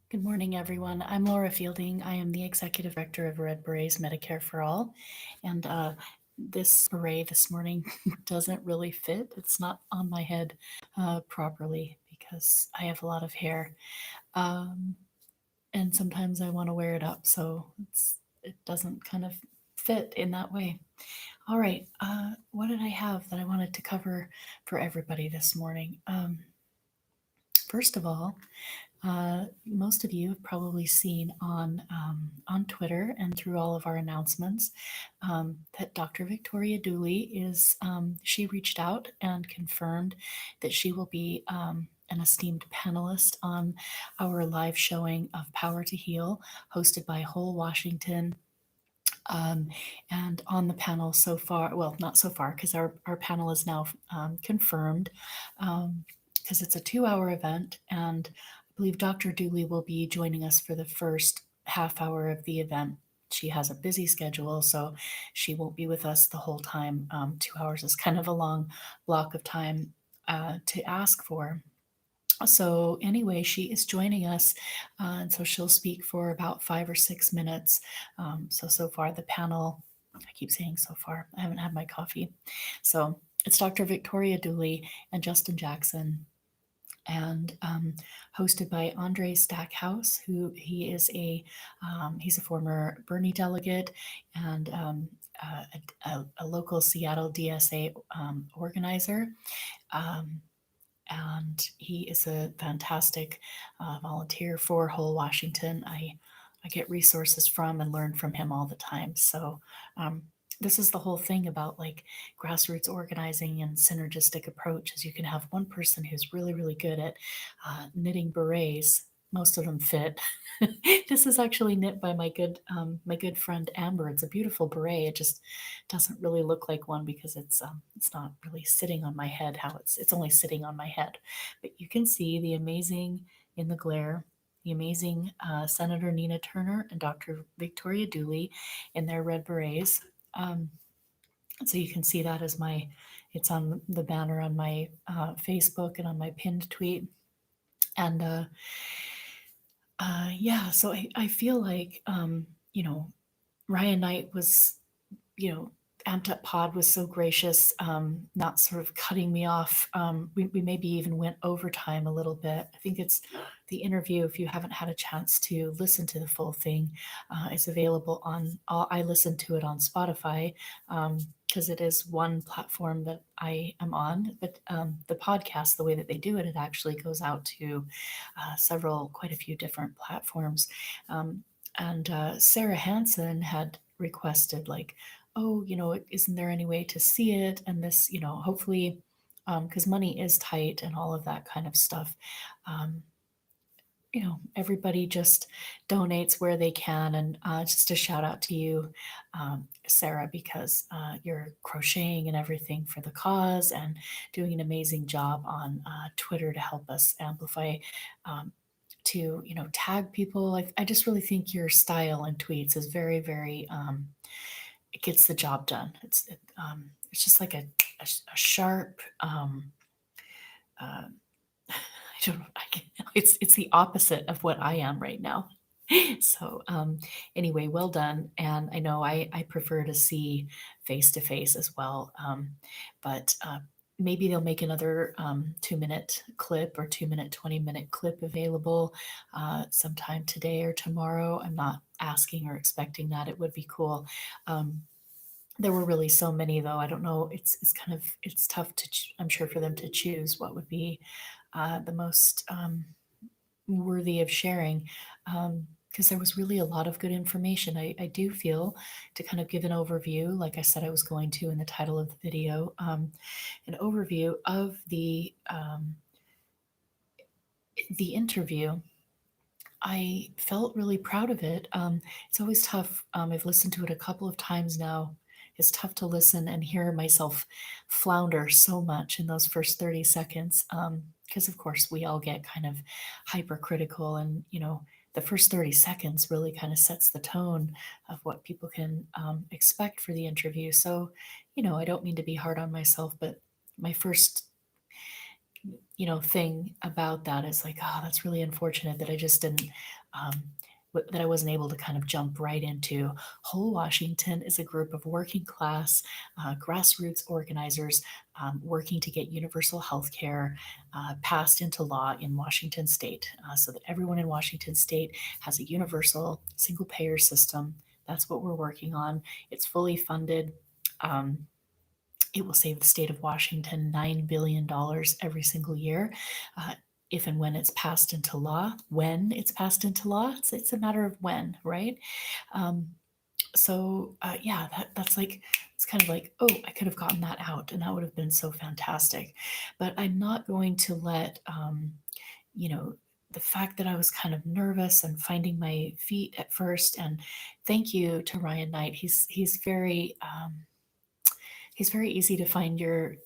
Good morning, everyone. I'm Laura Fielding. I am the Executive Director of Red Berets Medicare for All. And this beret this morning doesn't really fit. It's not on my head properly because I have a lot of hair. Um, and sometimes I want to wear it up, so it doesn't kind of fit in that way. All right. What did I have that I wanted to cover for everybody this morning? First of all, most of you have probably seen on Twitter and through all of our announcements that Dr. Victoria Dooley she reached out and confirmed that she will be an esteemed panelist on our live showing of Power to Heal, hosted by Whole Washington. Um, and on the panel so far, well, not so far, because our panel is now confirmed, because it's a 2-hour event, and I believe Dr. Dooley will be joining us for the first half hour of the event. She has a busy schedule, so she won't be with us the whole time. 2 hours is kind of a long block of time to ask for. So anyway, she is joining us, and so she'll speak for about 5 or 6 minutes. So far the panel, I keep saying so far, I haven't had my coffee. So it's Dr. Victoria Dooley and Justin Jackson, and hosted by Andre Stackhouse, who he's a former Bernie delegate and a local Seattle DSA organizer. Um, and he is a fantastic volunteer for Whole Washington. I get resources from and learn from him all the time. So um, this is the whole thing about like grassroots organizing and synergistic approach is you can have one person who's really, really good at knitting berets. Most of them fit. This is actually knit by my good friend Amber. It's a beautiful beret. It just doesn't really look like one because it's not really sitting on my head how it's only sitting on my head. But you can see the amazing in the glare, the amazing Senator Nina Turner and Dr. Victoria Dooley in their red berets. Um, so you can see that as it's on the banner on my Facebook and on my pinned tweet. And yeah, so I feel like, Ryan Knight was, you know, Amped Up Pod was so gracious, not sort of cutting me off. We maybe even went overtime a little bit. I think it's the interview, if you haven't had a chance to listen to the full thing, is available I listened to it on Spotify because it is one platform that I am on. But the podcast, the way that they do it, it actually goes out to quite a few different platforms. And Sarah Hansen had requested, like, oh, isn't there any way to see it? And this, hopefully, because money is tight and all of that kind of stuff. Um, Everybody just donates where they can. And just a shout out to you, Sarah, because you're crocheting and everything for the cause and doing an amazing job on Twitter to help us amplify. To tag people. I just really think your style in tweets is very, very it gets the job done. It's just like a sharp uh, I don't know. It's the opposite of what I am right now. So anyway, well done. And I know I prefer to see face to face as well. But maybe they'll make another 2-minute clip or 2-minute, 20-minute clip available sometime today or tomorrow. I'm not asking or expecting that. It would be cool. There were really so many though. I don't know. It's tough I'm sure for them to choose what would be the most worthy of sharing, because there was really a lot of good information. I do feel to kind of give an overview, like I said I was going to in the title of the video, an overview of the interview. I felt really proud of it. It's always tough. I've listened to it a couple of times now. It's tough to listen and hear myself flounder so much in those first 30 seconds. Because, of course, we all get kind of hypercritical, and, the first 30 seconds really kind of sets the tone of what people can expect for the interview. So, I don't mean to be hard on myself, but my first thing about that is like, oh, that's really unfortunate that I just didn't, um, that I wasn't able to kind of jump right into. Whole Washington is a group of working class, grassroots organizers working to get universal health care passed into law in Washington state so that everyone in Washington state has a universal single payer system. That's what we're working on. It's fully funded. Um, it will save the state of Washington $9 billion every single year. Uh, if and when it's passed into law, when it's passed into law, it's a matter of when, right? Um, yeah, that's like, it's kind of like, oh, I could have gotten that out and that would have been so fantastic. But I'm not going to let, you know, the fact that I was kind of nervous and finding my feet at first, and thank you to Ryan Knight. He's very easy to find your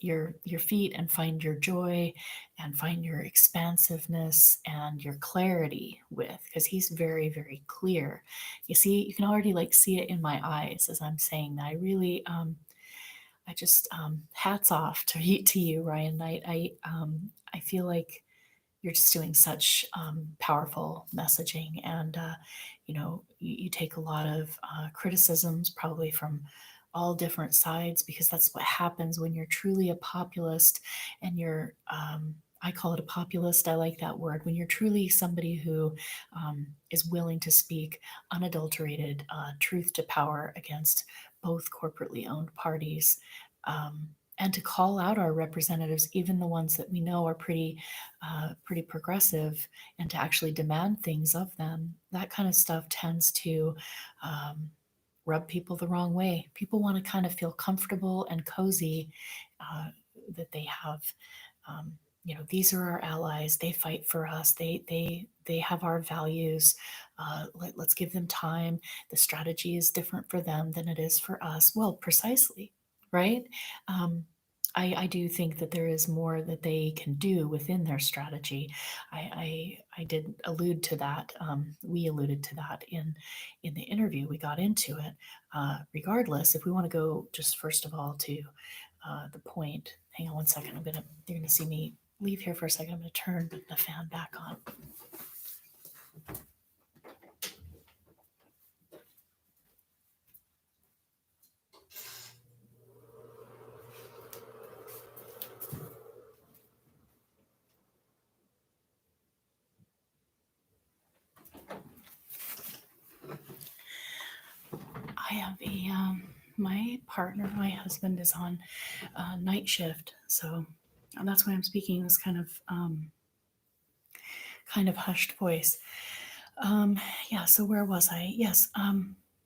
feet and find your joy and find your expansiveness and your clarity with, because he's very, very clear. You see, you can already like see it in my eyes as I'm saying that. I really I just hats off to you, Ryan Knight. I feel like you're just doing such powerful messaging, and you take a lot of criticisms probably from all different sides, because that's what happens when you're truly a populist. And you're I call it a populist, I like that word, when you're truly somebody who is willing to speak unadulterated truth to power against both corporately owned parties, um, and to call out our representatives, even the ones that we know are pretty progressive, and to actually demand things of them. That kind of stuff tends to um, rub people the wrong way. People want to kind of feel comfortable and cozy, uh, that they have. Um, these are our allies. They fight for us. They have our values. Let's give them time. The strategy is different for them than it is for us. Well, precisely, right? Um, I do think that there is more that they can do within their strategy. I did allude to that. We alluded to that in the interview. We got into it. Regardless, if we want to go just first of all to the point. Hang on one second. You're gonna see me leave here for a second. I'm gonna turn the fan back on. I have my partner, my husband is on night shift, so that's why I'm speaking this kind of hushed voice. Um, yeah. So where was I? Yes.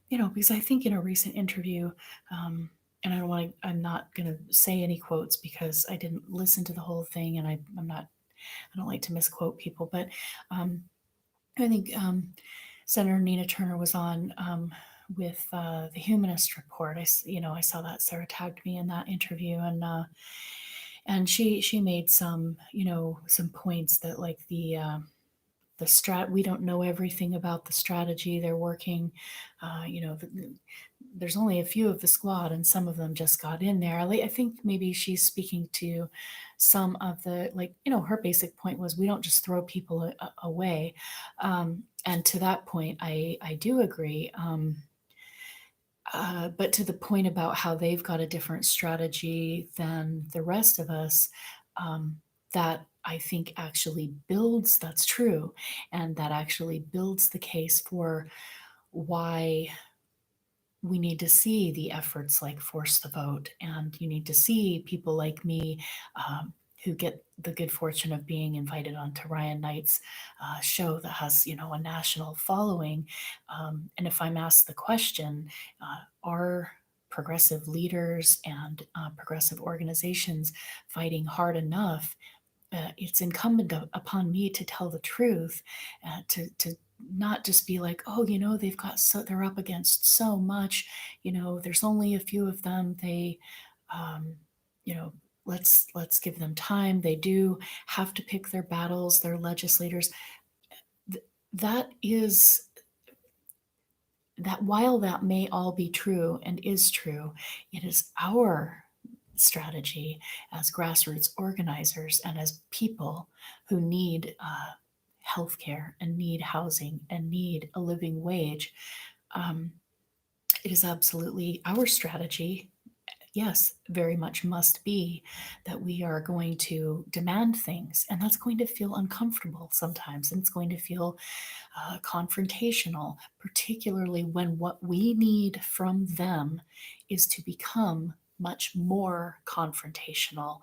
Because I think in a recent interview, and I'm not going to say any quotes because I didn't listen to the whole thing, and I don't like to misquote people, but um, I think Senator Nina Turner was on with the Humanist Report. I saw that Sarah tagged me in that interview, and she made some points that like the strat we don't know everything about the strategy they're working. There's only a few of the squad, and some of them just got in there. I think maybe she's speaking to some of the, her basic point was we don't just throw people away. And to that point, I do agree. But to the point about how they've got a different strategy than the rest of us, that I think actually builds, that's true, and that actually builds the case for why we need to see the efforts like Force the Vote, and you need to see people like me who get the good fortune of being invited onto Ryan Knight's show that has, a national following. And if I'm asked the question, are progressive leaders and progressive organizations fighting hard enough? It's incumbent upon me to tell the truth, to not just be like, oh, they're up against so much, there's only a few of them. Um, you know, let's give them time. They do have to pick their battles. Their legislators. That is that while that may all be true and is true, it is our strategy as grassroots organizers and as people who need healthcare and need housing and need a living wage. Um, it is absolutely our strategy, yes, very much must be that we are going to demand things, and that's going to feel uncomfortable sometimes, and it's going to feel confrontational, particularly when what we need from them is to become much more confrontational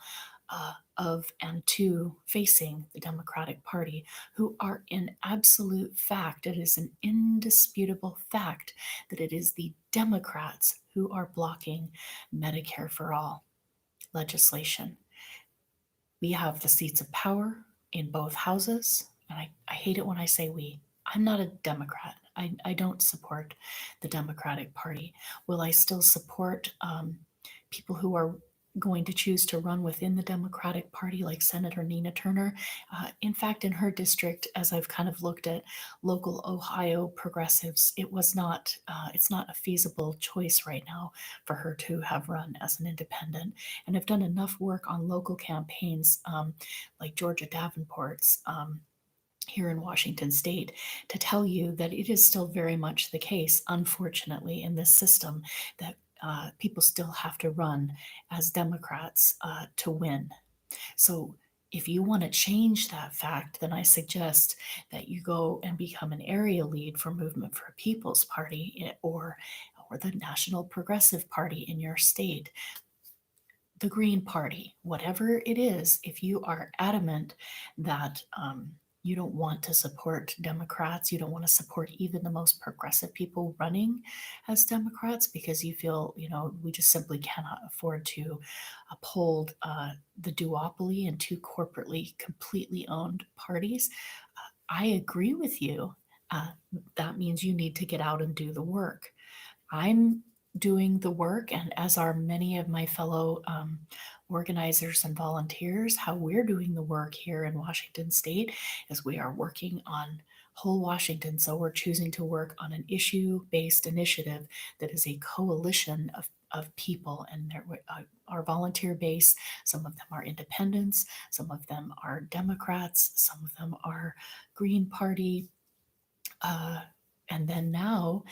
of and to facing the Democratic Party, who are in absolute fact, it is an indisputable fact that it is the Democrats who are blocking Medicare for all legislation. We have the seats of power in both houses, and I hate it when I say we. I'm not a Democrat. I don't support the Democratic Party. Will I still support people who are going to choose to run within the Democratic Party, like Senator Nina Turner? In fact, in her district, as I've kind of looked at local Ohio progressives, it's not a feasible choice right now for her to have run as an independent. And I've done enough work on local campaigns like Georgia Davenport's here in Washington state to tell you that it is still very much the case, unfortunately, in this system that people still have to run as Democrats to win. So if you want to change that fact, then I suggest that you go and become an area lead for Movement for a People's Party or the National Progressive Party in your state, the Green Party, whatever it is. If you are adamant that you don't want to support Democrats, you don't want to support even the most progressive people running as Democrats because you feel, we just simply cannot afford to uphold the duopoly and two corporately completely owned parties, I agree with you. That means you need to get out and do the work. I'm doing the work, and as are many of my fellow organizers and volunteers, how we're doing the work here in Washington State is we are working on whole Washington. So we're choosing to work on an issue-based initiative that is a coalition of people, and our volunteer base, some of them are independents, some of them are Democrats, some of them are Green Party, uh, and then now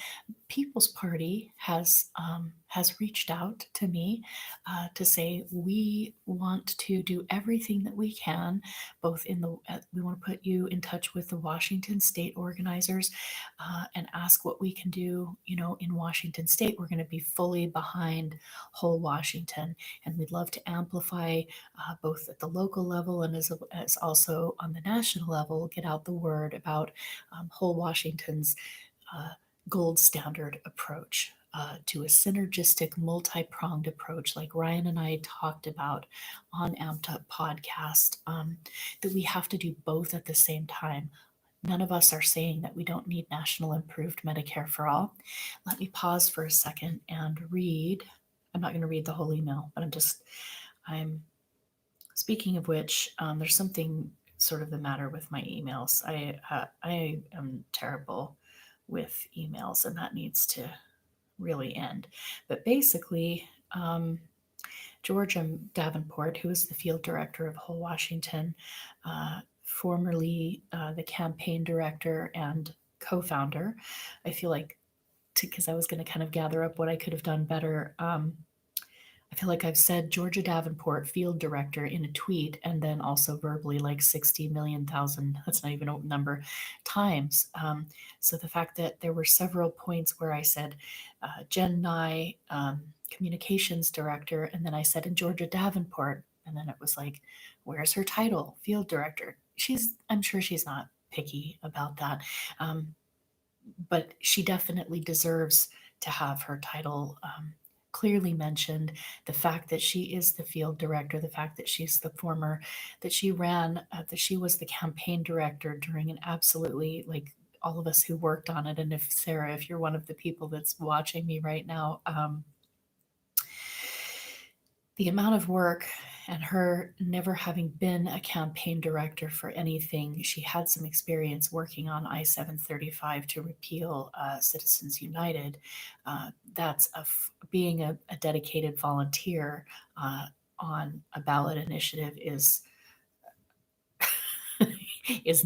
People's Party has reached out to me to say we want to do everything that we can, both we want to put you in touch with the Washington State organizers and ask what we can do. In Washington State, we're going to be fully behind whole Washington, and we'd love to amplify both at the local level and as also on the national level, get out the word about whole Washington's uh, gold standard approach to a synergistic, multi pronged approach, like Ryan and I talked about on Amped Up podcast, that we have to do both at the same time. None of us are saying that we don't need national improved Medicare for all. Let me pause for a second and read. I'm not going to read the whole email, but I'm speaking of which, there's something sort of the matter with my emails. I am terrible with emails, and that needs to really end. But basically, Georgia Davenport, who is the field director of Whole Washington, formerly the campaign director and co-founder, I feel like, because I was going to kind of gather up what I could have done better. I feel like I've said Georgia Davenport, field director, in a tweet, and then also verbally like 60 million thousand, that's not even a number, times. So the fact that there were several points where I said Jen Nye, communications director, and then I said in Georgia Davenport, and then it was like, where's her title? Field director. I'm sure she's not picky about that. But she definitely deserves to have her title clearly mentioned. The fact that she is the field director, the fact that that she ran, that she was the campaign director during an absolutely, like, all of us who worked on it. And if Sarah, if you're one of the people that's watching me right now, the amount of work and her never having been a campaign director for anything, she had some experience working on I 735 to repeal Citizens United. Being a dedicated volunteer on a ballot initiative is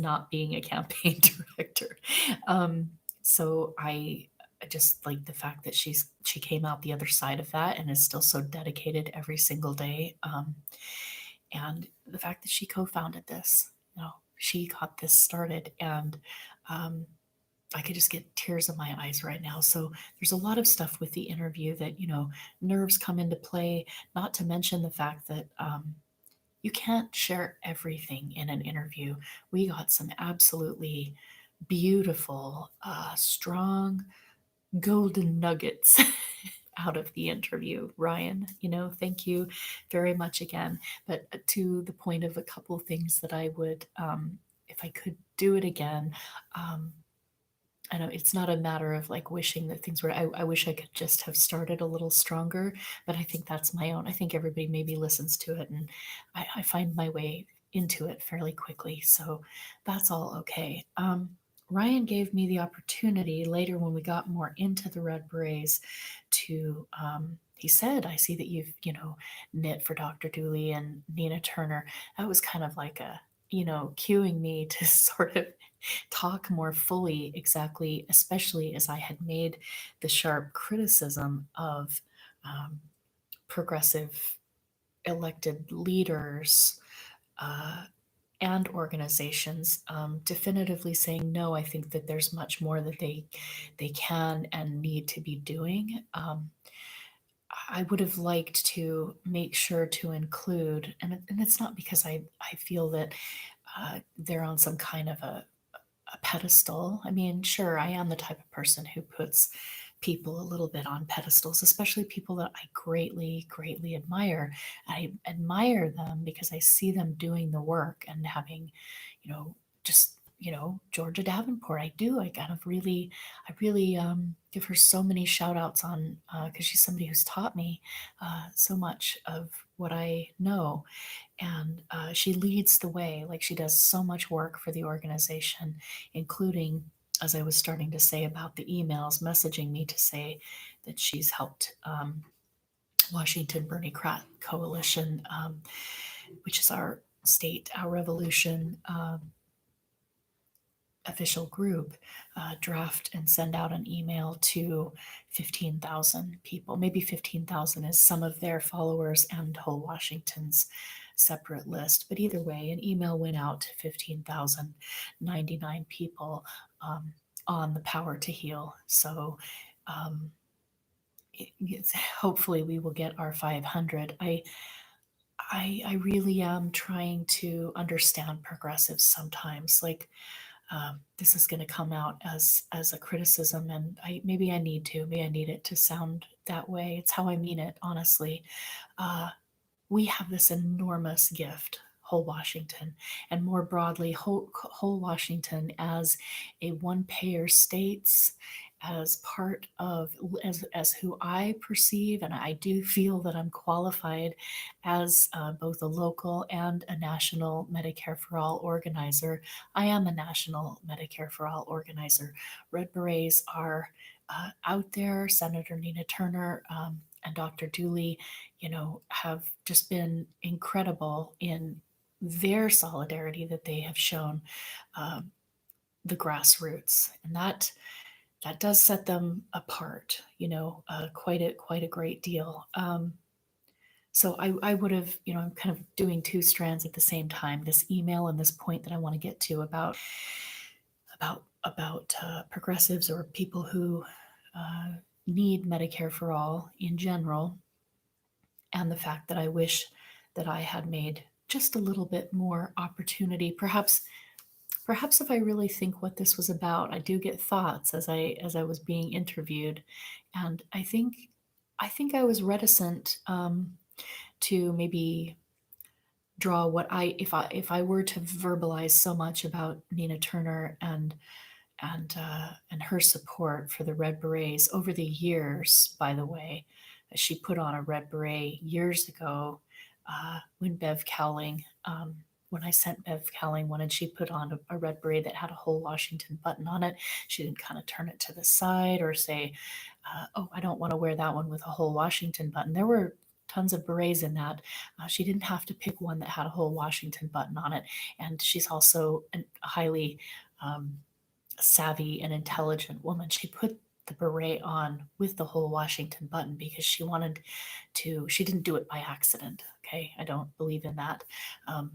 not being a campaign director. Um, so I just like the fact that she came out the other side of that and is still so dedicated every single day. And the fact that she co-founded this, she got this started, and um, I could just get tears in my eyes right now. So there's a lot of stuff with the interview that nerves come into play. Not to mention the fact that you can't share everything in an interview. We got some absolutely beautiful, strong, golden nuggets out of the interview, Ryan. Thank you very much again. But to the point of a couple of things that I would, if I could do it again, um, I know it's not a matter of like wishing that things were, I wish I could just have started a little stronger, but I think that's my own. I think everybody maybe listens to it, and I find my way into it fairly quickly. So that's all okay. Ryan gave me the opportunity later when we got more into the Red Berets he said, I see that you've, knit for Dr. Dooley and Nina Turner. That was kind of like cueing me to sort of talk more fully exactly, especially as I had made the sharp criticism of um, progressive elected leaders uh, and organizations, definitively saying no. I think that there's much more that they can and need to be doing. I would have liked to make sure to include, and it's not because I feel that they're on some kind of a pedestal. I mean, sure, I am the type of person who puts people a little bit on pedestals, especially people that I greatly, greatly admire. I admire them because I see them doing the work and having, just, Georgia Davenport. I do. I kind of really, I really give her so many shout outs on because she's somebody who's taught me so much of what I know, and she leads the way. Like, she does so much work for the organization, including, as I was starting to say, about the emails messaging me to say that she's helped Washington Bernie Coalition, which is our state, our revolution official group, draft and send out an email to 15,000 people. Maybe 15,000 is some of their followers and whole Washington's separate list. But either way, an email went out to 15,099 people on the power to heal. So hopefully we will get our 500. I really am trying to understand progressives sometimes. Like, this is going to come out as a criticism, and maybe I need to. Maybe I need it to sound that way. It's how I mean it, honestly. Uh, we have this enormous gift, whole Washington, and more broadly, whole Washington as a one-payer states, as part of, as who I perceive, and I do feel that I'm qualified as both a local and a national Medicare for All organizer. I am a national Medicare for All organizer. Red Berets are out there. Senator Nina Turner and Dr. Dooley, have just been incredible in their solidarity that they have shown the grassroots, and that does set them apart, quite a great deal. So I would have, I'm kind of doing two strands at the same time. This email and this point that I want to get to about progressives or people who need Medicare for all in general, and the fact that I wish that I had made just a little bit more opportunity. Perhaps if I really think what this was about, I do get thoughts as I was being interviewed, and I think I was reticent to maybe draw what I if I were to verbalize so much about Nina Turner and her support for the Red Berets over the years. By the way, She put on a red beret years ago when Bev Cowling, when I sent Bev Cowling one, and she put on a red beret that had a whole Washington button on it. She didn't kind of turn it to the side or say, oh, I don't want to wear that one with a whole Washington button. There were tons of berets in that. She didn't have to pick one that had a whole Washington button on it. And she's also a highly um, savvy and intelligent woman. She put the beret on with the whole Washington button because she wanted to, she didn't do it by accident. Okay. I don't believe in that. Um,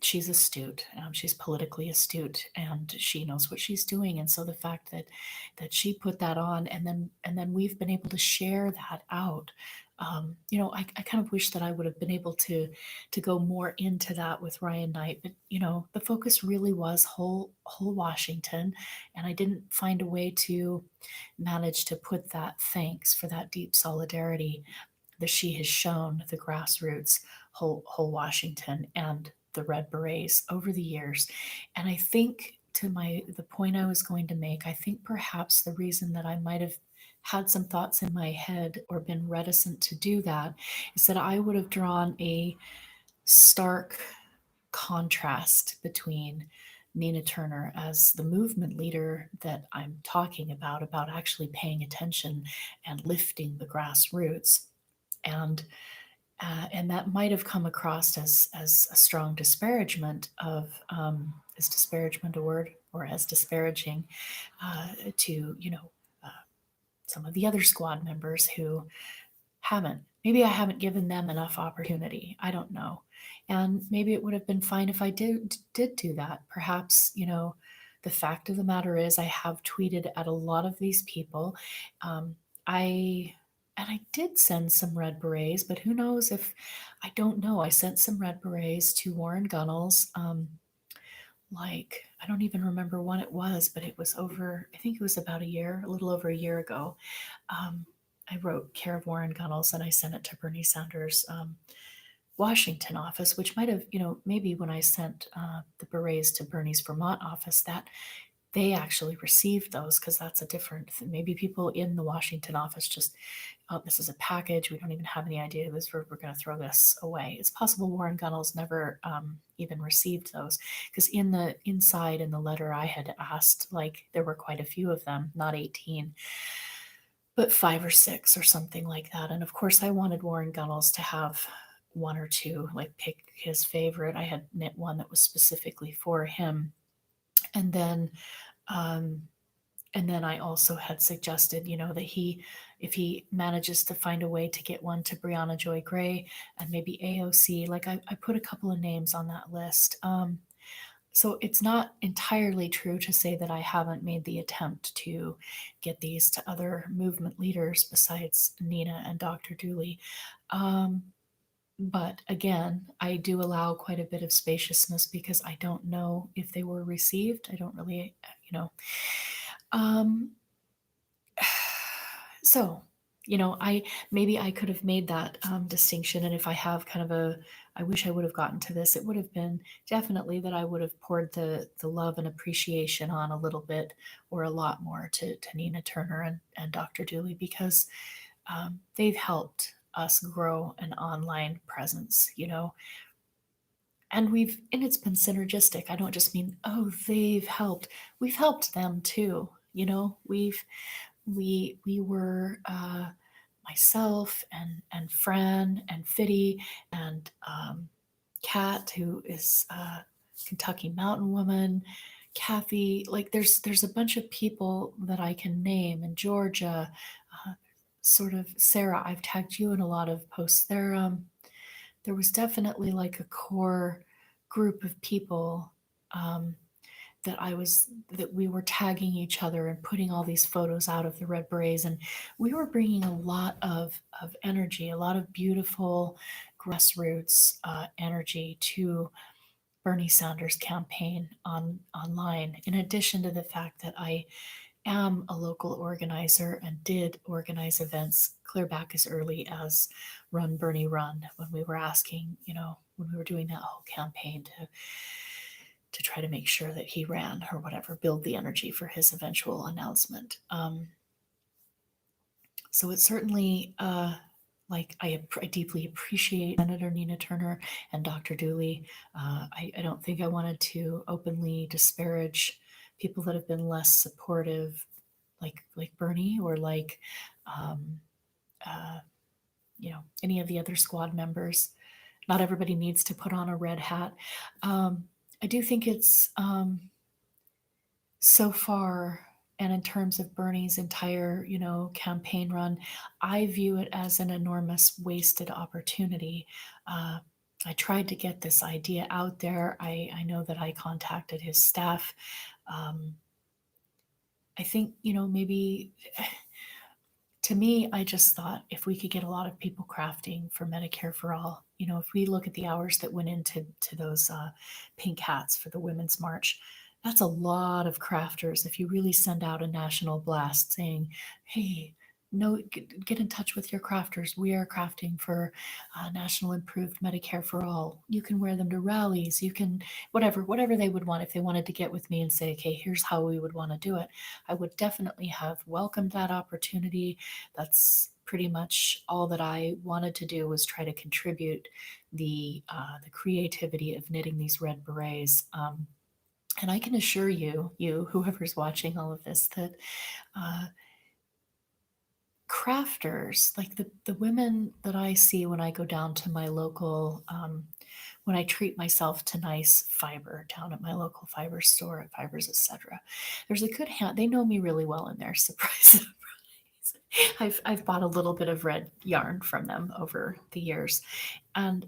she's astute. She's politically astute, and she knows what she's doing. And so the fact that she put that on, and then we've been able to share that out. I kind of wish that I would have been able to go more into that with Ryan Knight, but the focus really was whole Washington, and I didn't find a way to manage to put that thanks for that deep solidarity that she has shown the grassroots, whole Washington, and the Red Berets over the years. And I think to the point I was going to make, I think perhaps the reason that I might have had some thoughts in my head or been reticent to do that is that I would have drawn a stark contrast between Nina Turner as the movement leader that I'm talking about actually paying attention and lifting the grassroots, and and that might have come across as a strong disparagement of is disparagement a word, or as disparaging to uh, some of the other squad members who haven't. Maybe I haven't given them enough opportunity. I don't know. And maybe it would have been fine if I did do that. Perhaps, the fact of the matter is I have tweeted at a lot of these people. Um, I and I did send some red berets, but who knows if I don't know. I sent some red berets to Warren Gunnels. Like I don't even remember when it was, but it was over. I think it was about a little over a year ago. Um, I wrote care of Warren Gunnels and I sent it to Bernie Sanders' Washington office, which might have, maybe when I sent the berets to Bernie's Vermont office, that they actually received those, because that's a different thing. Maybe people in the Washington office just, oh, this is a package. We don't even have any idea this. We're going to throw this away. It's possible Warren Gunnels never even received those, because in the inside in the letter I had asked, like there were quite a few of them, not 18, but 5 or 6 or something like that. And of course, I wanted Warren Gunnels to have one or two, like pick his favorite. I had knit one that was specifically for him, and then um, I also had suggested, that if he manages to find a way to get one to Brianna Joy Gray and maybe AOC, like I put a couple of names on that list. So it's not entirely true to say that I haven't made the attempt to get these to other movement leaders besides Nina and Dr. Dooley. Um, but again, I do allow quite a bit of spaciousness because I don't know if they were received. I don't really, Um, so, I maybe I could have made that distinction, and if I have kind of I wish I would have gotten to this. It would have been definitely that I would have poured the love and appreciation on a little bit or a lot more to Nina Turner and Dr. Dooley, because they've helped us grow an online presence, and it's been synergistic. I don't just mean, oh, they've helped. We've helped them too. We were myself and Fran and Fitty and Kat, who is a Kentucky Mountain Woman, Kathy. Like there's a bunch of people that I can name, and Georgia, sort of Sarah. I've tagged you in a lot of posts. There was definitely like a core group of people. Um, that we were tagging each other and putting all these photos out of the Red Berets, and we were bringing a lot of energy, a lot of beautiful grassroots energy to Bernie Sanders' campaign online. In addition to the fact that I am a local organizer and did organize events clear back as early as Run Bernie Run, when we were asking, when we were doing that whole campaign to try to make sure that he ran or whatever, build the energy for his eventual announcement. So it's certainly like I deeply appreciate Senator Nina Turner and Dr. Dooley. I don't think I wanted to openly disparage people that have been less supportive, like Bernie or like um, uh, any of the other squad members. Not everybody needs to put on a red hat. I do think it's so far, and in terms of Bernie's entire, campaign run, I view it as an enormous wasted opportunity. Uh, I tried to get this idea out there. I know that I contacted his staff. Um, I think, maybe to me, I just thought if we could get a lot of people crafting for Medicare for all, if we look at the hours that went into those pink hats for the Women's March, that's a lot of crafters. If you really send out a national blast saying, "Hey, no, get in touch with your crafters. We are crafting for national improved Medicare for all. You can wear them to rallies. You can whatever they would want. If they wanted to get with me and say, okay, here's how we would want to do it, I would definitely have welcomed that opportunity. That's pretty much all that I wanted to do, was try to contribute the creativity of knitting these red berets. And I can assure you, whoever's watching all of this, that uh, crafters, like the women that I see when I go down to my local, when I treat myself to nice fiber down at my local fiber store at Fibers, etc. There's a good hand. They know me really well in there. Surprise. I've bought a little bit of red yarn from them over the years, and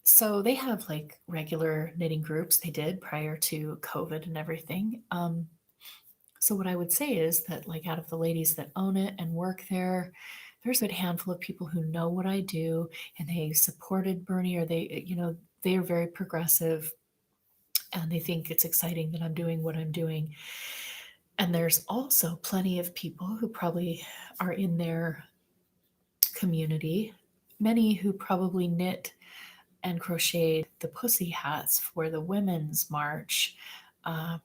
so they have like regular knitting groups. They did prior to COVID and everything. So what I would say is that, like, out of the ladies that own it and work there, there's a good handful of people who know what I do, and they supported Bernie, or they are very progressive, and they think it's exciting that I'm doing what I'm doing. And there's also plenty of people who probably are in their community, many who probably knit and crocheted the pussy hats for the Women's March, uh,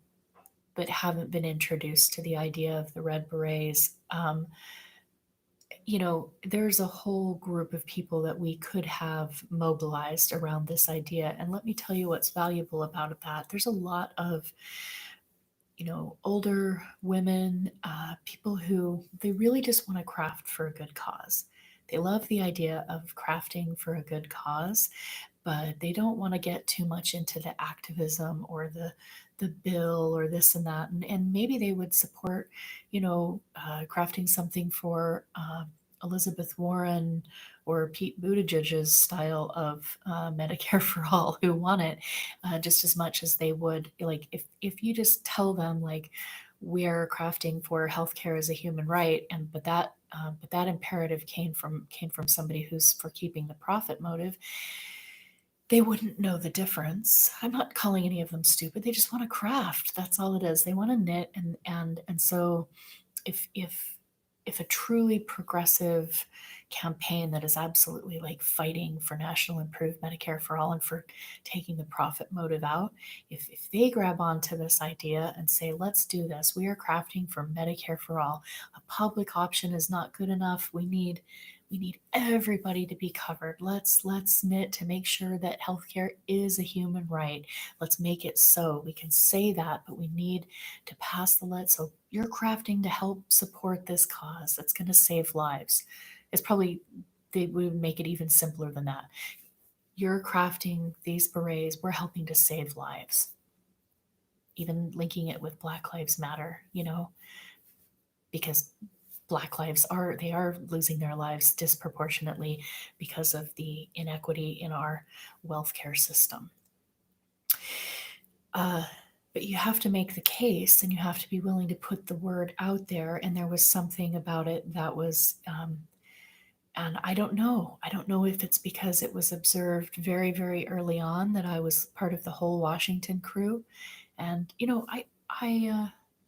but haven't been introduced to the idea of the red berets. There's a whole group of people that we could have mobilized around this idea. And let me tell you what's valuable about that. There's a lot of older women, people who they really just want to craft for a good cause. They love the idea of crafting for a good cause, but they don't want to get too much into the activism or the bill or this and that. And maybe they would support, crafting something for Elizabeth Warren or Pete Buttigieg's style of Medicare for all, who want it just as much as they would, like, if you just tell them, like, we're crafting for healthcare as a human right, and but that imperative came from somebody who's for keeping the profit motive, they wouldn't know the difference. I'm not calling any of them stupid. They just want to craft. That's all it is. They want to knit, and so if a truly progressive campaign that is absolutely like fighting for national improved Medicare for all and for taking the profit motive out, if they grab onto this idea and say, let's do this, we are crafting for Medicare for all. A public option is not good enough. We need everybody to be covered. Let's knit to make sure that healthcare is a human right. Let's make it so. We can say that, but we need to pass the lead. So you're crafting to help support this cause that's going to save lives. It's probably, they would make it even simpler than that. You're crafting these berets. We're helping to save lives. Even linking it with Black Lives Matter, because Black lives are losing their lives disproportionately because of the inequity in our wealth care system. But you have to make the case, and you have to be willing to put the word out there. And there was something about it that was, and I don't know. I don't know if it's because it was observed very, very early on that I was part of the whole Washington crew. And,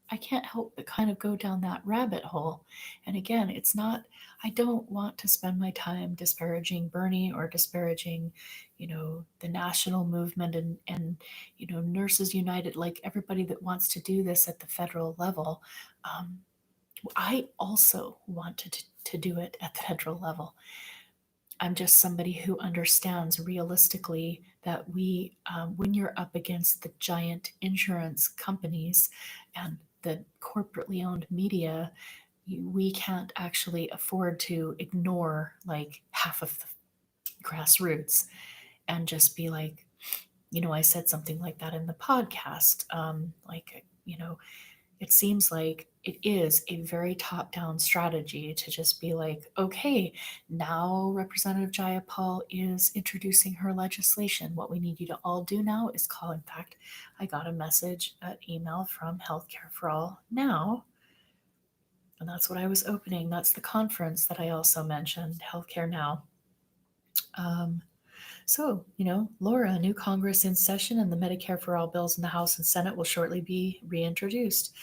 I can't help but kind of go down that rabbit hole. And again, it's not, I don't want to spend my time disparaging Bernie or disparaging, the national movement and Nurses United, like everybody that wants to do this at the federal level. Um, I also want to do it at the federal level. I'm just somebody who understands realistically that when you're up against the giant insurance companies and the corporately owned media, we can't actually afford to ignore like half of the grassroots and just be like, I said something like that in the podcast. It seems like it is a very top down strategy to just be like, okay, now Representative Jayapal is introducing her legislation. What we need you to all do now is call. In fact, I got a message, an email from Healthcare for All Now, and that's what I was opening. That's the conference that I also mentioned, Healthcare Now. Um, Laura, new Congress in session, and the Medicare for All bills in the House and Senate will shortly be reintroduced.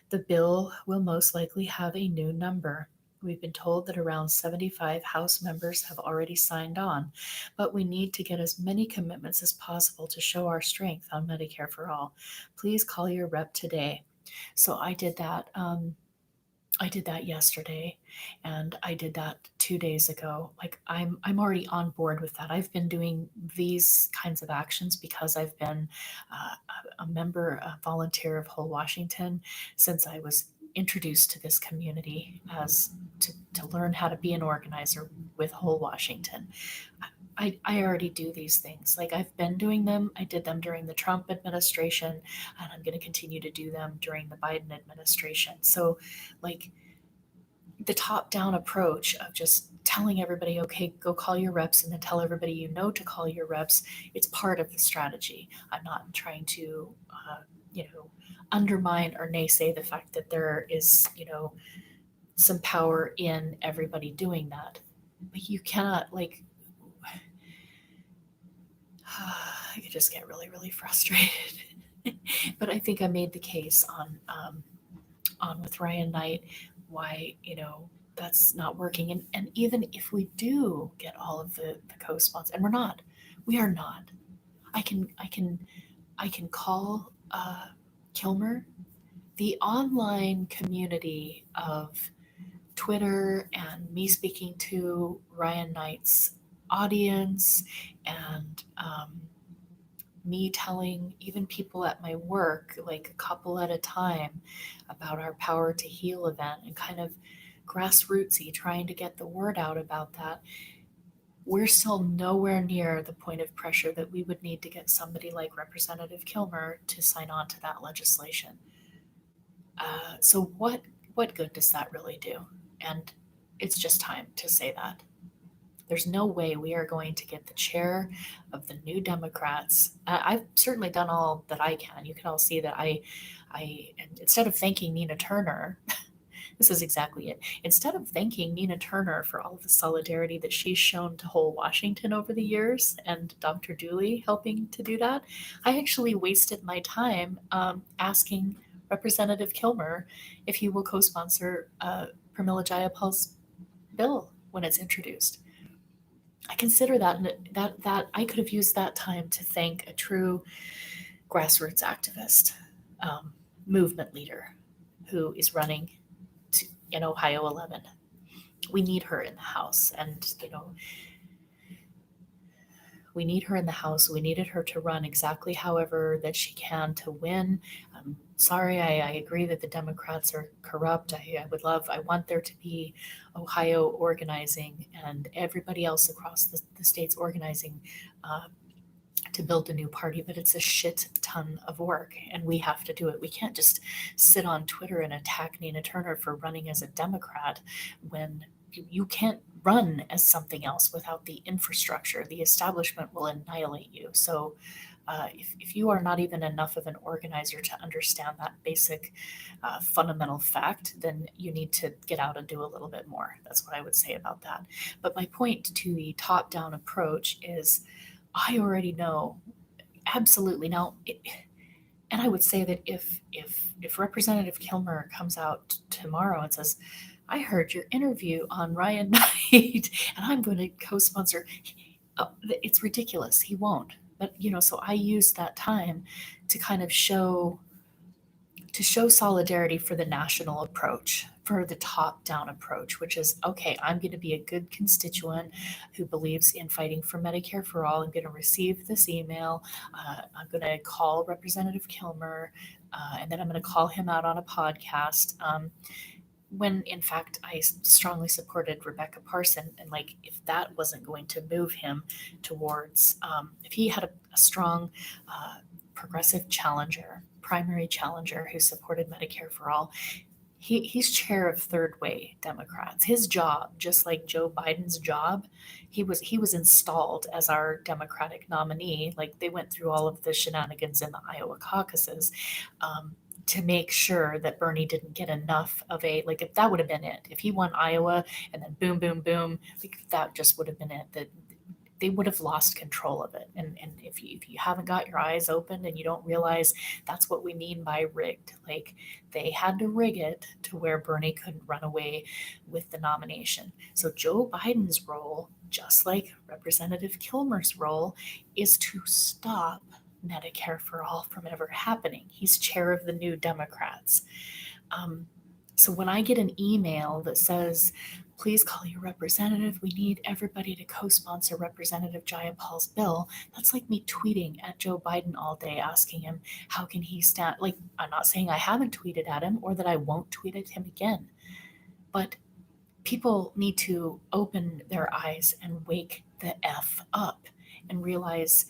The bill will most likely have a new number. We've been told that around 75 House members have already signed on, but we need to get as many commitments as possible to show our strength on Medicare for All. Please call your rep today. So I did that. I did that yesterday, and I did that 2 days ago. Like I'm already on board with that. I've been doing these kinds of actions because I've been a member, a volunteer of Whole Washington since I was introduced to this community as to learn how to be an organizer with Whole Washington. I already do these things. Like I've been doing them. I did them during the Trump administration, and I'm going to continue to do them during the Biden administration. So, like, the top down approach of just telling everybody, okay, go call your reps, and then tell everybody to call your reps, it's part of the strategy. I'm not trying to, undermine or naysay the fact that there is, some power in everybody doing that. But you cannot, like, I could just get really, really frustrated. But I think I made the case on with Ryan Knight why that's not working. And even if we do get all of the co-sponsors, and we are not. I can call Kilmer. The online community of Twitter and me speaking to Ryan Knight's audience and me telling even people at my work, like a couple at a time, about our Power to Heal event and kind of grassrootsy trying to get the word out about that. We're still nowhere near the point of pressure that we would need to get somebody like Representative Kilmer to sign on to that legislation. So what good does that really do? And it's just time to say that. There's no way we are going to get the chair of the New Democrats. I've certainly done all that I can. You can all see that and instead of thanking Nina Turner, this is exactly it. Instead of thanking Nina Turner for all of the solidarity that she's shown to Whole Washington over the years and Dr. Dooley helping to do that, I actually wasted my time asking Representative Kilmer if he will co-sponsor Pramila Jayapal's bill when it's introduced. I consider that I could have used that time to thank a true grassroots activist, movement leader who is running in Ohio 11. We need her in the House, and we need her in the House. We needed her to run exactly however that she can to win. Sorry, I agree that the Democrats are corrupt. I want there to be Ohio organizing and everybody else across the states organizing to build a new party, but it's a shit ton of work and we have to do it. We can't just sit on Twitter and attack Nina Turner for running as a Democrat when you can't run as something else without the infrastructure. The establishment will annihilate you. So if you are not even enough of an organizer to understand that basic fundamental fact, then you need to get out and do a little bit more. That's what I would say about that. But my point to the top down approach is I already know absolutely. Now, And I would say that if Representative Kilmer comes out tomorrow and says, "I heard your interview on Ryan Knight, and I'm going to co-sponsor," it's ridiculous. He won't. But so I use that time to kind of show solidarity for the national approach, for the top down approach, which is okay, I'm going to be a good constituent who believes in fighting for Medicare for all. I'm going to receive this email. I'm going to call Representative Kilmer, and then I'm going to call him out on a podcast. When in fact I strongly supported Rebecca Parson, and like if that wasn't going to move him towards, if he had a strong progressive challenger, primary challenger who supported Medicare for all, he's chair of third way Democrats. His job, just like Joe Biden's job, he was installed as our Democratic nominee. Like they went through all of the shenanigans in the Iowa caucuses. To make sure that Bernie didn't get enough of a, like if that would have been it, if he won Iowa and then boom, boom, boom, like that just would have been it. That they would have lost control of it. And if you haven't got your eyes open and you don't realize that's what we mean by rigged, like they had to rig it to where Bernie couldn't run away with the nomination. So Joe Biden's role, just like Representative Kilmer's role, is to stop Medicare for all from ever happening. He's chair of the New Democrats. Um, so when I get an email that says, "Please call your representative. We need everybody to co-sponsor Representative Jayapal's bill," that's like me tweeting at Joe Biden all day asking him how can he stand. Like I'm not saying I haven't tweeted at him or that I won't tweet at him again, but people need to open their eyes and wake the F up and realize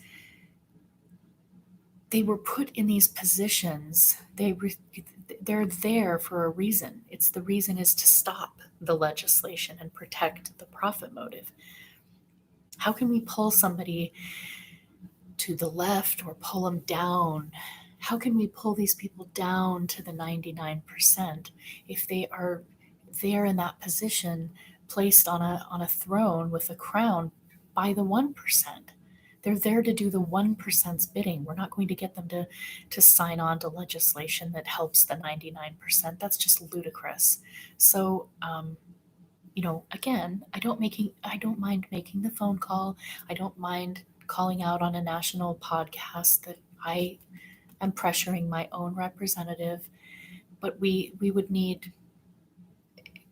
they were put in these positions. They're there for a reason. It's the reason is to stop the legislation and protect the profit motive. How can we pull somebody to the left or pull them down? How can we pull these people down to the 99% if they are there in that position, placed on a throne with a crown by the 1%? They're there to do the 1%'s bidding. We're not going to get them to sign on to legislation that helps the 99%. That's just ludicrous. So, again, I don't mind making the phone call. I don't mind calling out on a national podcast that I am pressuring my own representative. But we would need,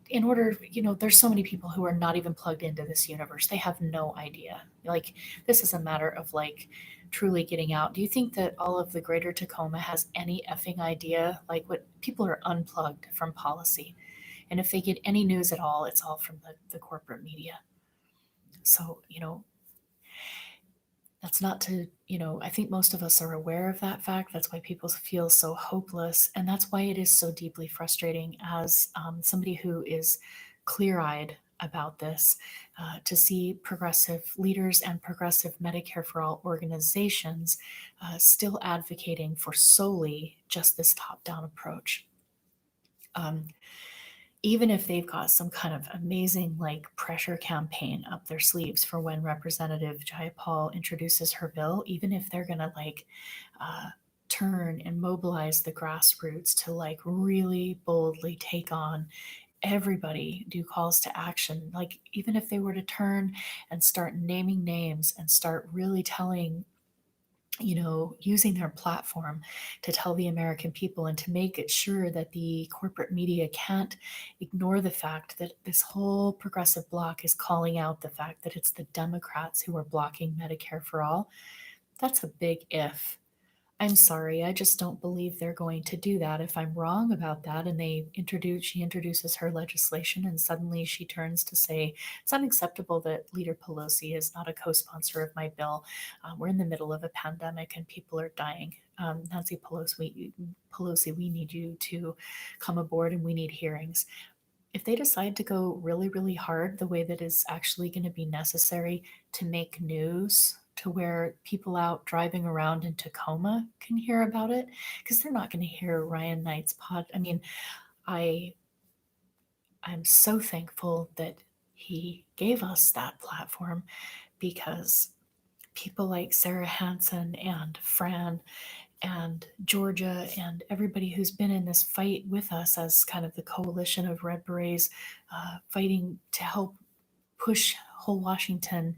in order, there's so many people who are not even plugged into this universe. They have no idea. Like this is a matter of like truly getting out. Do you think that all of the greater Tacoma has any effing idea? Like what people are unplugged from policy. And if they get any news at all, it's all from the corporate media. So, that's not to, I think most of us are aware of that fact. That's why people feel so hopeless. And that's why it is so deeply frustrating as somebody who is clear eyed about this, to see progressive leaders and progressive Medicare for All organizations still advocating for solely just this top down approach. Um, Even if they've got some kind of amazing like pressure campaign up their sleeves for when Representative Jayapal introduces her bill, even if they're gonna like turn and mobilize the grassroots to like really boldly take on everybody, do calls to action, like even if they were to turn and start naming names and start really telling, using their platform to tell the American people and to make it sure that the corporate media can't ignore the fact that this whole progressive bloc is calling out the fact that it's the Democrats who are blocking Medicare for all. That's a big if. I'm sorry, I just don't believe they're going to do that. If I'm wrong about that and she introduces her legislation and suddenly she turns to say it's unacceptable that Leader Pelosi is not a co-sponsor of my bill. We're in the middle of a pandemic and people are dying. Nancy Pelosi, we need you to come aboard and we need hearings. If they decide to go really, really hard, the way that is actually going to be necessary to make news to where people out driving around in Tacoma can hear about it, because they're not going to hear Ryan Knight's pod. I mean, I I'm so thankful that he gave us that platform, because people like Sarah Hansen and Fran and Georgia and everybody who's been in this fight with us as kind of the coalition of Red Berets, fighting to help push whole Washington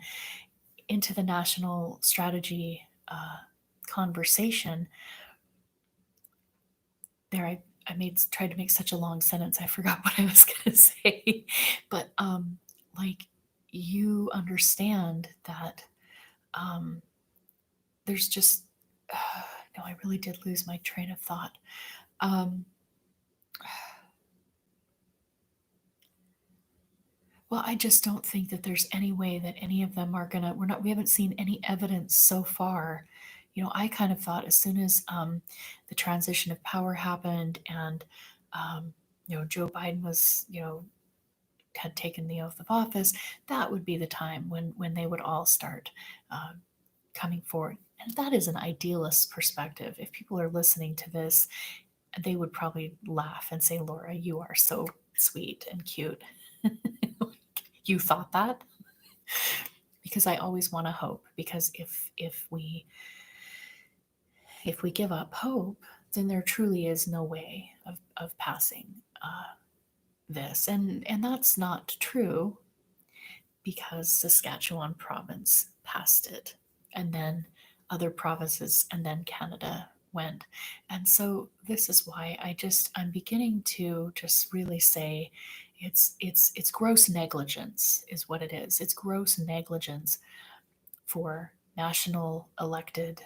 into the national strategy conversation. There, I made tried to make such a long sentence. I forgot what I was going to say, but like you understand that there's just no, I really did lose my train of thought. Um, well, I just don't think that there's any way that any of them are gonna. We haven't seen any evidence so far. I kind of thought as soon as the transition of power happened and Joe Biden was had taken the oath of office, that would be the time when they would all start uh, coming forward. And that is an idealist perspective. If people are listening to this, they would probably laugh and say, Laura, you are so sweet and cute. You thought that? Because I always want to hope. Because if we give up hope, then there truly is no way of passing this. And that's not true because Saskatchewan province passed it, and then other provinces, and then Canada went. And so this is why I'm beginning to just really say it's gross negligence is what it is. It's gross negligence for national elected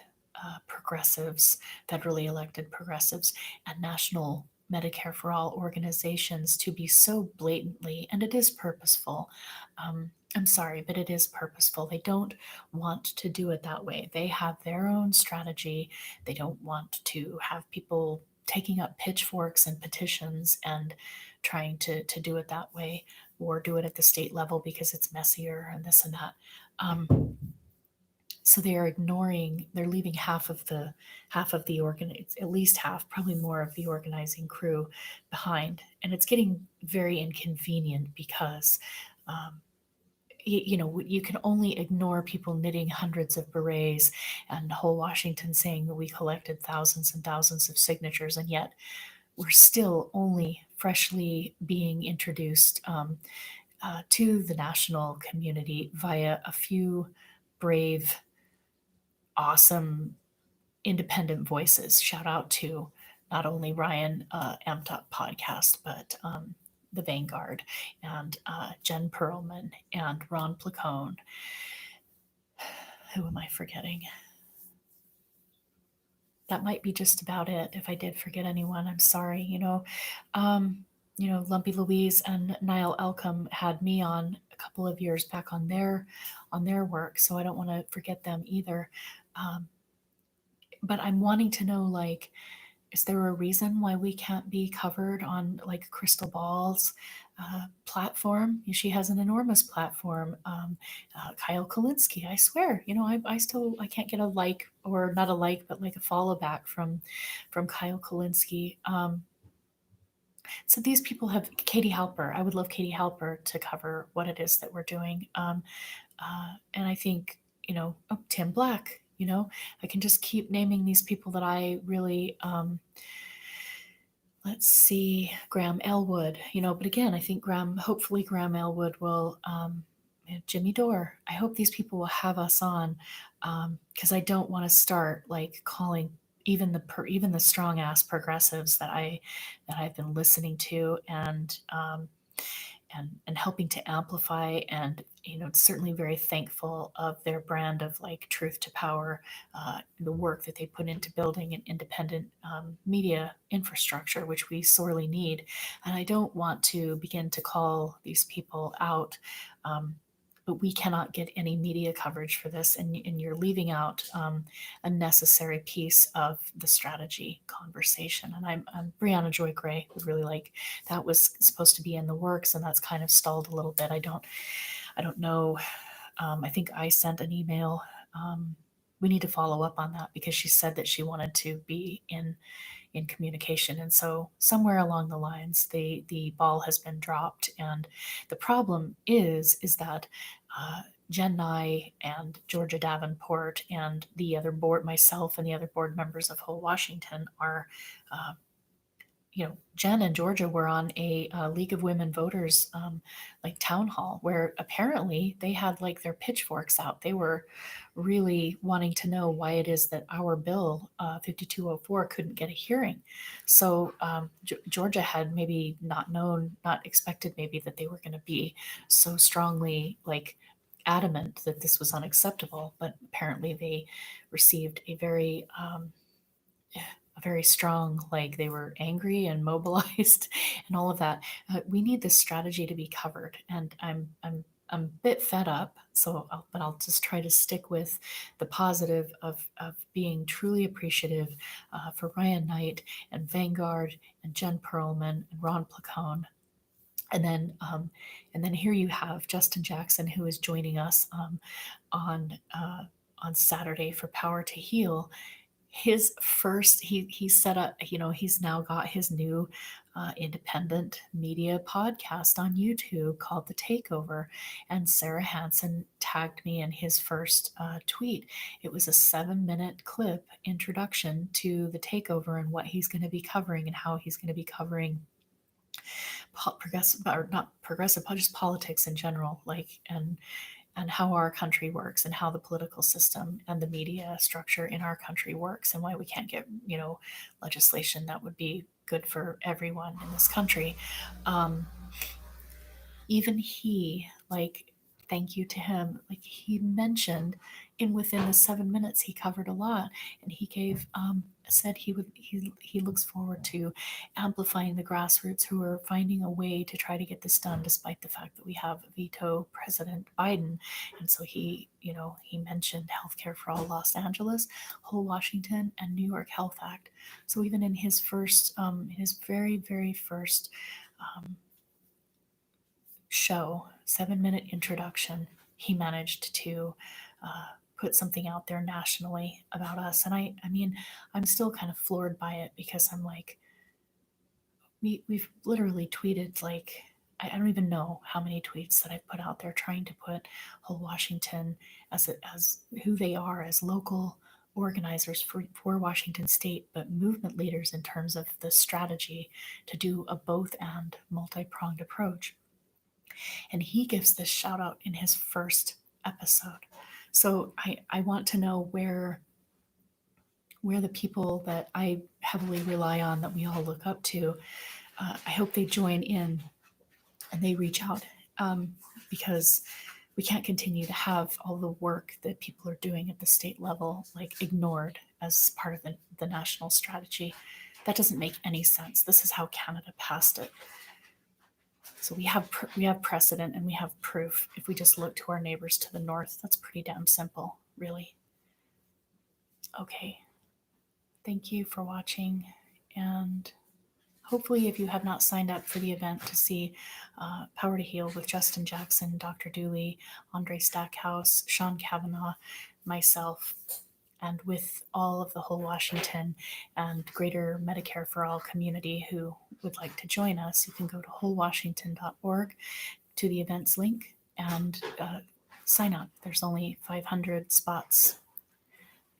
progressives, federally elected progressives, and national Medicare for All organizations to be so blatantly, and it is purposeful. I'm sorry, but it is purposeful. They don't want to do it that way. They have their own strategy. They don't want to have people taking up pitchforks and petitions and trying to do it that way, or do it at the state level because it's messier and this and that. So they are ignoring, they're leaving half of the at least half, probably more of the organizing crew behind. And it's getting very inconvenient because you can only ignore people knitting hundreds of berets and whole Washington saying that we collected thousands and thousands of signatures, and yet we're still only freshly being introduced to the national community via a few brave, awesome, independent voices. Shout out to not only Ryan Amped Up podcast, but the Vanguard and Jen Perlman and Ron Placone. Who am I forgetting? That might be just about it. If I did forget anyone, I'm sorry. Lumpy Louise and Niall Elcom had me on a couple of years back on their work, so I don't want to forget them either. But I'm wanting to know, like, is there a reason why we can't be covered on like Crystal Ball's platform? She has an enormous platform. Kyle Kalinske, I swear, I can't get a like, or not a like, but like a follow back from Kyle Kalinske. So these people have Katie Halper. I would love Katie Halper to cover what it is that we're doing. And I think, Tim Black, I can just keep naming these people that I really, let's see, Graham Elwood, but again, I think hopefully Graham Elwood will, Jimmy Dore, I hope these people will have us on, because I don't want to start like calling even the strong ass progressives that I've been listening to and helping to amplify, and certainly very thankful of their brand of like truth to power, the work that they put into building an independent media infrastructure, which we sorely need. And I don't want to begin to call these people out, but we cannot get any media coverage for this, and you're leaving out a necessary piece of the strategy conversation. And I'm Brianna Joy Gray would really like, that was supposed to be in the works, and that's kind of stalled a little bit. I don't know. I think I sent an email. We need to follow up on that because she said that she wanted to be in communication, and so somewhere along the lines the ball has been dropped. And the problem is that Jen Nye and Georgia Davenport and the other board, myself and the other board members of Whole Washington are, uh, Jen and Georgia were on a League of Women Voters like town hall where apparently they had like their pitchforks out. They were really wanting to know why it is that our bill 5204 couldn't get a hearing. So Georgia had maybe not known, not expected maybe that they were going to be so strongly like adamant that this was unacceptable, but apparently they received a very strong, like they were angry and mobilized and all of that. We need this strategy to be covered, and I'm a bit fed up. So, but I'll just try to stick with the positive of being truly appreciative for Ryan Knight and Vanguard and Jen Perlman and Ron Placone. And then, and then here you have Justin Jackson, who is joining us on Saturday for Power to Heal. His first he set up, he's now got his new independent media podcast on YouTube called The Takeover, and Sarah Hansen tagged me in his first tweet. It was a 7-minute clip introduction to The Takeover and what he's going to be covering and how he's going to be covering progressive, or not progressive, but just politics in general, like and how our country works and how the political system and the media structure in our country works and why we can't get, legislation that would be good for everyone in this country. Um, Even he, like, thank you to him, like he mentioned in within the 7 minutes he covered a lot, and he gave said he looks forward to amplifying the grassroots who are finding a way to try to get this done despite the fact that we have veto President Biden. And so he mentioned healthcare for all Los Angeles, whole Washington, and New York Health Act. So even in his very very first show, 7-minute introduction, he managed to put something out there nationally about us. And I mean, I'm still kind of floored by it because I'm like, we've literally tweeted like, I don't even know how many tweets that I've put out there trying to put whole Washington as who they are as local organizers for Washington state, but movement leaders in terms of the strategy to do a both and multi-pronged approach. And he gives this shout out in his first episode. So I want to know where the people that I heavily rely on, that we all look up to, I hope they join in and they reach out, because we can't continue to have all the work that people are doing at the state level like ignored as part of the national strategy. That doesn't make any sense. This is how Canada passed it. So we have precedent and we have proof. If we just look to our neighbors to the north, that's pretty damn simple, really. Okay. Thank you for watching, and hopefully, if you have not signed up for the event to see Power to Heal with Justin Jackson, Dr. Dooley, Andre Stackhouse, Sean Kavanaugh, myself, and with all of the whole Washington and greater Medicare for All community who would like to join us, you can go to wholewashington.org to the events link and sign up. There's only 500 spots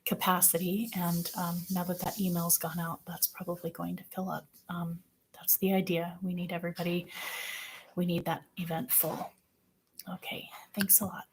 capacity, and now that email's gone out, that's probably going to fill up. That's the idea. We need everybody. We need that event full. Okay, thanks a lot.